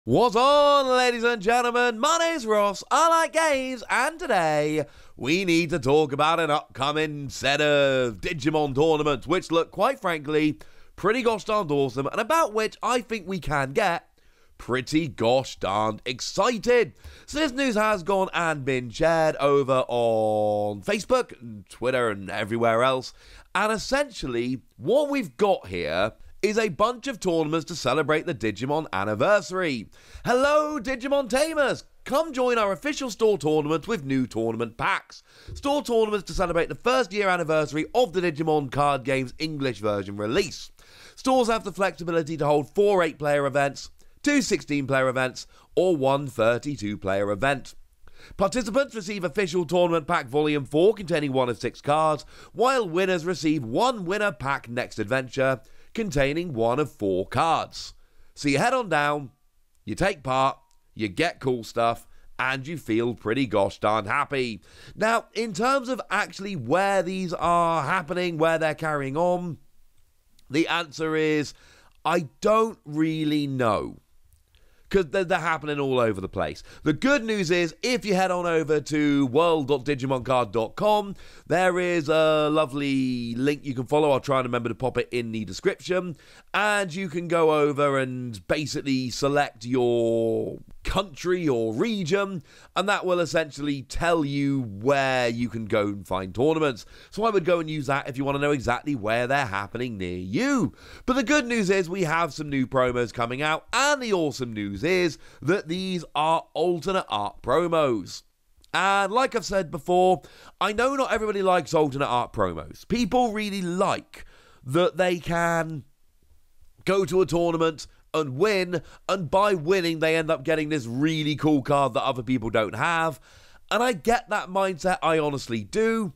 What's on, ladies and gentlemen? My name's Ross, I like games, and today we need to talk about an upcoming set of Digimon tournaments, which look, quite frankly, pretty gosh darned awesome, and about which I think we can get pretty gosh darned excited. So this news has gone and been shared over on Facebook, and Twitter, and everywhere else, and essentially, what we've got here is a bunch of tournaments to celebrate the Digimon anniversary. Hello, Digimon Tamers! Come join our official store tournament with new tournament packs. Store tournaments to celebrate the first year anniversary of the Digimon card game's English version release. Stores have the flexibility to hold 4 8-player events, 2 16-player events, or 1 32-player event. Participants receive official tournament pack volume 4 containing 1 of 6 cards, while winners receive 1 winner pack next adventure containing 1 of 4 cards. So you head on down, you take part, you get cool stuff, and you feel pretty gosh darn happy. Now, in terms of actually where these are happening, where they're carrying on, the answer is, I don't really know, because they're happening all over the place. The good news is, if you head on over to world.digimoncard.com, there is a lovely link you can follow. I'll try and remember to pop it in the description. And you can go over and basically select your country or region, and that will essentially tell you where you can go and find tournaments. So I would go and use that if you want to know exactly where they're happening near you. But the good news is we have some new promos coming out, and the awesome news is that these are alternate art promos. And like I've said before, I know not everybody likes alternate art promos. People really like that they can go to a tournament and win, and by winning they end up getting this really cool card that other people don't have. And I get that mindset, I honestly do,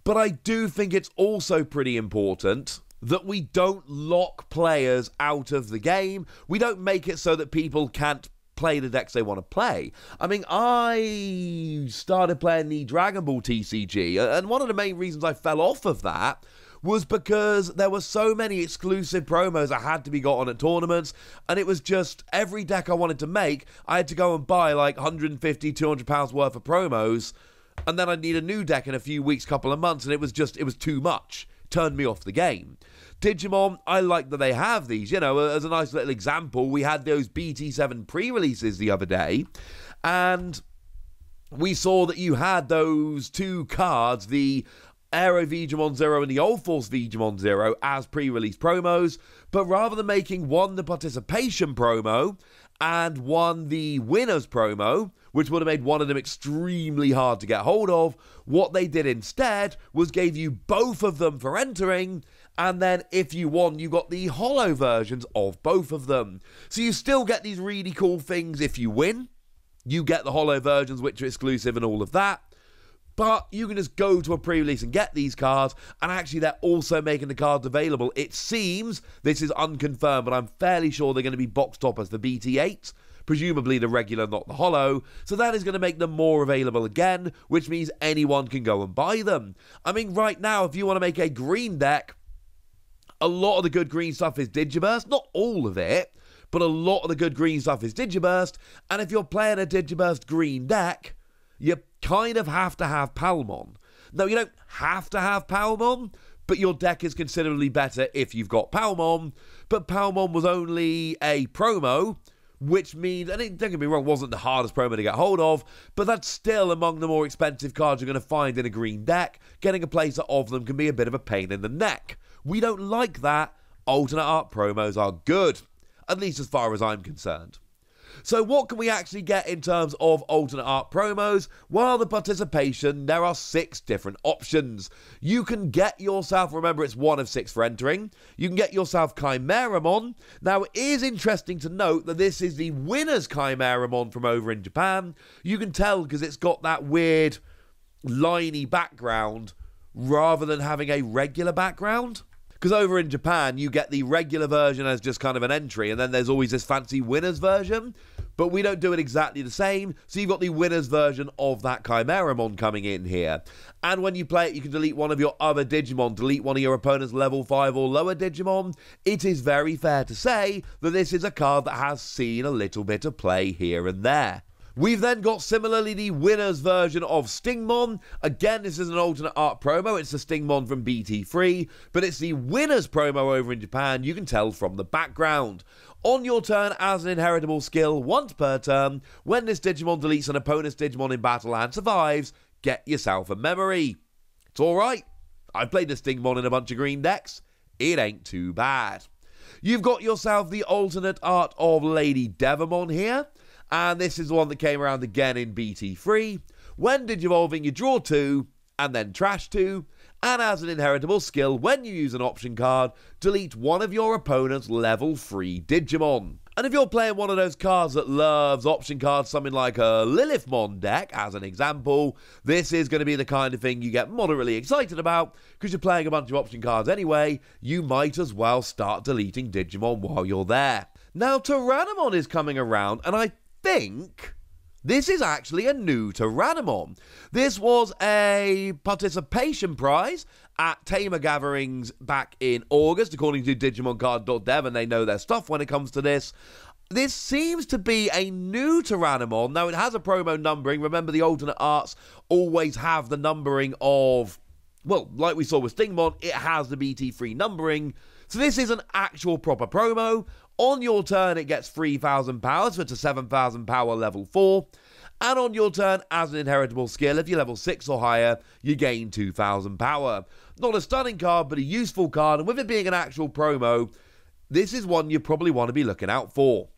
but I do think it's also pretty important that we don't lock players out of the game. We don't make it so that people can't play the decks they want to play. I mean, I started playing the Dragon Ball TCG, and one of the main reasons I fell off of that was because there were so many exclusive promos that had to be got on at tournaments, and it was just every deck I wanted to make, I had to go and buy like 150, 200 pounds worth of promos, and then I'd need a new deck in a few weeks, couple of months, and it was too much. Turned me off the game. Digimon, I like that they have these. You know, as a nice little example, we had those BT7 pre-releases the other day, and we saw that you had those 2 cards, the Aero Vegemon Zero and the Old Force Vegemon Zero, as pre-release promos, but rather than making one the participation promo and one the winners promo, which would have made one of them extremely hard to get hold of, what they did instead was gave you both of them for entering, and then if you won, you got the holo versions of both of them. So you still get these really cool things if you win. You get the holo versions, which are exclusive and all of that. But you can just go to a pre-release and get these cards, and actually they're also making the cards available. It seems, this is unconfirmed, but I'm fairly sure they're going to be box toppers for BT8, presumably the regular, not the holo, so that is going to make them more available again, which means anyone can go and buy them. I mean, right now, if you want to make a green deck, a lot of the good green stuff is Digiburst, not all of it, but a lot of the good green stuff is Digiburst, and if you're playing a Digiburst green deck, you kind of have to have Palmon. No, you don't have to have Palmon, but your deck is considerably better if you've got Palmon. But Palmon was only a promo, which means, and don't get me wrong, wasn't the hardest promo to get hold of, but that's still among the more expensive cards you're going to find in a green deck. Getting a placer of them can be a bit of a pain in the neck. We don't like that. Alternate art promos are good, at least as far as I'm concerned. So what can we actually get in terms of alternate art promos? Well, the participation, there are 6 different options. You can get yourself, remember it's 1 of 6 for entering, you can get yourself Tyrannomon. Now, it is interesting to note that this is the winner's Tyrannomon from over in Japan. You can tell because it's got that weird liney background rather than having a regular background. Because over in Japan, you get the regular version as just kind of an entry, and then there's always this fancy winner's version. but we don't do it exactly the same, so you've got the winner's version of that Tyrannomon coming in here. And when you play it, you can delete one of your other Digimon, delete one of your opponent's level 5 or lower Digimon. It is very fair to say that this is a card that has seen a little bit of play here and there. We've then got similarly the winner's version of Stingmon. Again, this is an alternate art promo. It's the Stingmon from BT3, but it's the winner's promo over in Japan. You can tell from the background. On your turn, as an inheritable skill, once per turn, when this Digimon deletes an opponent's Digimon in battle and survives, get yourself a memory. It's alright. I've played the Stingmon in a bunch of green decks. It ain't too bad. You've got yourself the alternate art of Lady Devermon here. And this is the one that came around again in BT3. When digivolving, you draw 2, and then trash 2. And as an inheritable skill, when you use an option card, delete one of your opponent's level 3 Digimon. And if you're playing one of those cards that loves option cards, something like a Lilithmon deck, as an example, this is going to be the kind of thing you get moderately excited about, because you're playing a bunch of option cards anyway. You might as well start deleting Digimon while you're there. Now, Tyrannomon is coming around, and I think this is actually a new Tyrannomon. This was a participation prize at Tamer Gatherings back in August, according to DigimonCard.dev, and they know their stuff when it comes to this. This seems to be a new Tyrannomon. Now, it has a promo numbering. Remember, the alternate arts always have the numbering of, well, like we saw with Stingmon, it has the BT3 numbering. So this is an actual proper promo. On your turn, it gets 3,000 power, so it's a 7,000 power level 4. And on your turn, as an inheritable skill, if you're level 6 or higher, you gain 2,000 power. Not a stunning card, but a useful card, and with it being an actual promo, this is one you probably want to be looking out for.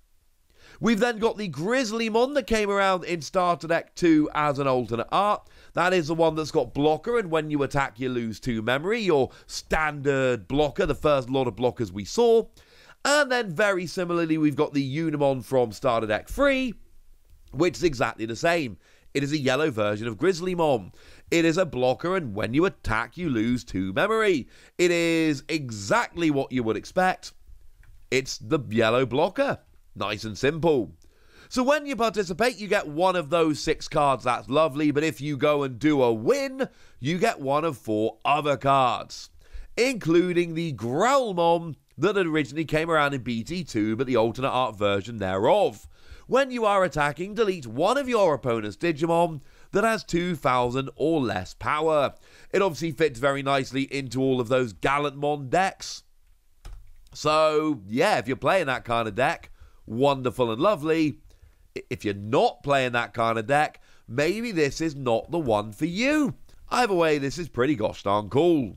We've then got the Grizzlymon that came around in Starter Deck 2 as an alternate art. That is the one that's got blocker, and when you attack, you lose 2 memory. Your standard blocker, the first lot of blockers we saw. And then very similarly, we've got the Unimon from Starter Deck 3, which is exactly the same. It is a yellow version of Grizzlymon. It is a blocker, and when you attack, you lose 2 memory. It is exactly what you would expect. It's the yellow blocker. Nice and simple. So when you participate, you get one of those 6 cards. That's lovely, but if you go and do a win, you get one of 4 other cards, including the Growlmon that originally came around in BT2, but the alternate art version thereof. When you are attacking, delete one of your opponent's Digimon that has 2,000 or less power. It obviously fits very nicely into all of those Gallantmon decks. So, yeah, if you're playing that kind of deck, wonderful and lovely. If you're not playing that kind of deck, maybe this is not the one for you. Either way, this is pretty gosh darn cool.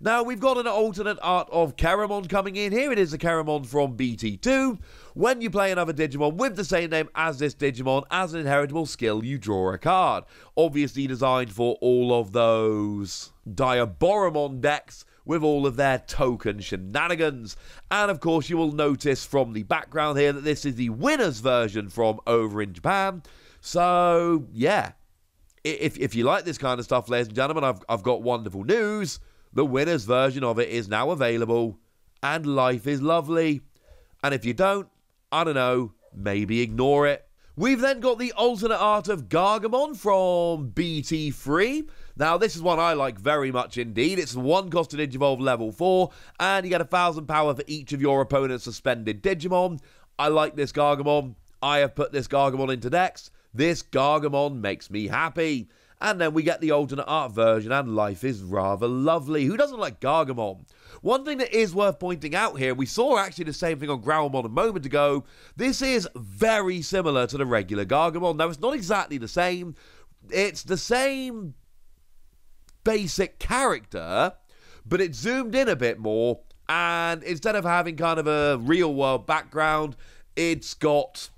Now, we've got an alternate art of Keramon coming in. Here it is, a Keramon from BT2. When you play another Digimon with the same name as this Digimon, as an inheritable skill, you draw a card. Obviously designed for all of those Devermon decks with all of their token shenanigans. And of course, you will notice from the background here that this is the winner's version from over in Japan. So, yeah. If you like this kind of stuff, ladies and gentlemen, I've got wonderful news. The winner's version of it is now available, and life is lovely. And if you don't, I don't know, maybe ignore it. We've then got the alternate art of Gargamon from BT3. Now, this is one I like very much indeed. It's 1 cost to Digivolve level 4, and you get 1,000 power for each of your opponent's suspended Digimon. I like this Gargamon. I have put this Gargamon into decks. This Gargamon makes me happy. And then we get the alternate art version, and life is rather lovely. Who doesn't like Gargamon? One thing that is worth pointing out here, we saw actually the same thing on Growlmon a moment ago. This is very similar to the regular Gargamon. Now, it's not exactly the same. It's the same basic character, but it's zoomed in a bit more, and instead of having kind of a real-world background, it's got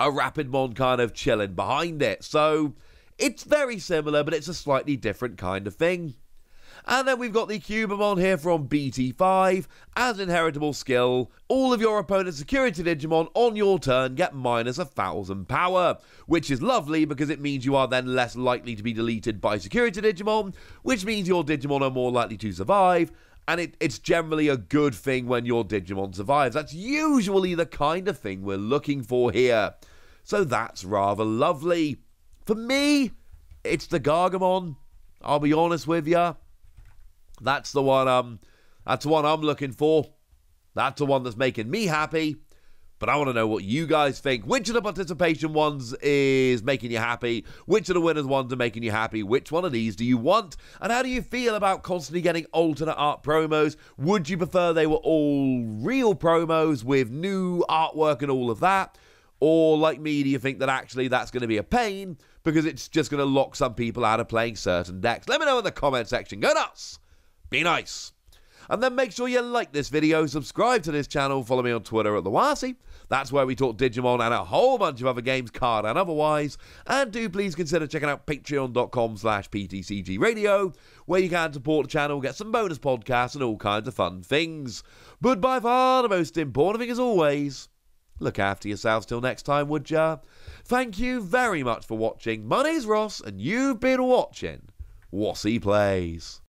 a Rapidmon kind of chilling behind it. So it's very similar, but it's a slightly different kind of thing. And then we've got the Cubamon here from BT5. As inheritable skill, all of your opponent's security Digimon on your turn get minus 1,000 power, which is lovely because it means you are then less likely to be deleted by security Digimon, which means your Digimon are more likely to survive, And it's generally a good thing when your Digimon survives. That's usually the kind of thing we're looking for here. So that's rather lovely. For me, it's the Gargamon. I'll be honest with you. That's the one I'm looking for. That's the one that's making me happy. But I want to know what you guys think. Which of the participation ones is making you happy? Which of the winners ones are making you happy? Which one of these do you want? And how do you feel about constantly getting alternate art promos? Would you prefer they were all real promos with new artwork and all of that? Or, like me, do you think that actually that's going to be a pain because it's just going to lock some people out of playing certain decks? Let me know in the comment section. Go nuts! Be nice! And then make sure you like this video, subscribe to this channel, follow me on Twitter at the Wasi. That's where we talk Digimon and a whole bunch of other games, card and otherwise. And do please consider checking out patreon.com/PTCG Radio, where you can support the channel, get some bonus podcasts and all kinds of fun things. But by far the most important thing as always, look after yourselves till next time, would ya? Thank you very much for watching. My name's Ross, and you've been watching Wasi Plays.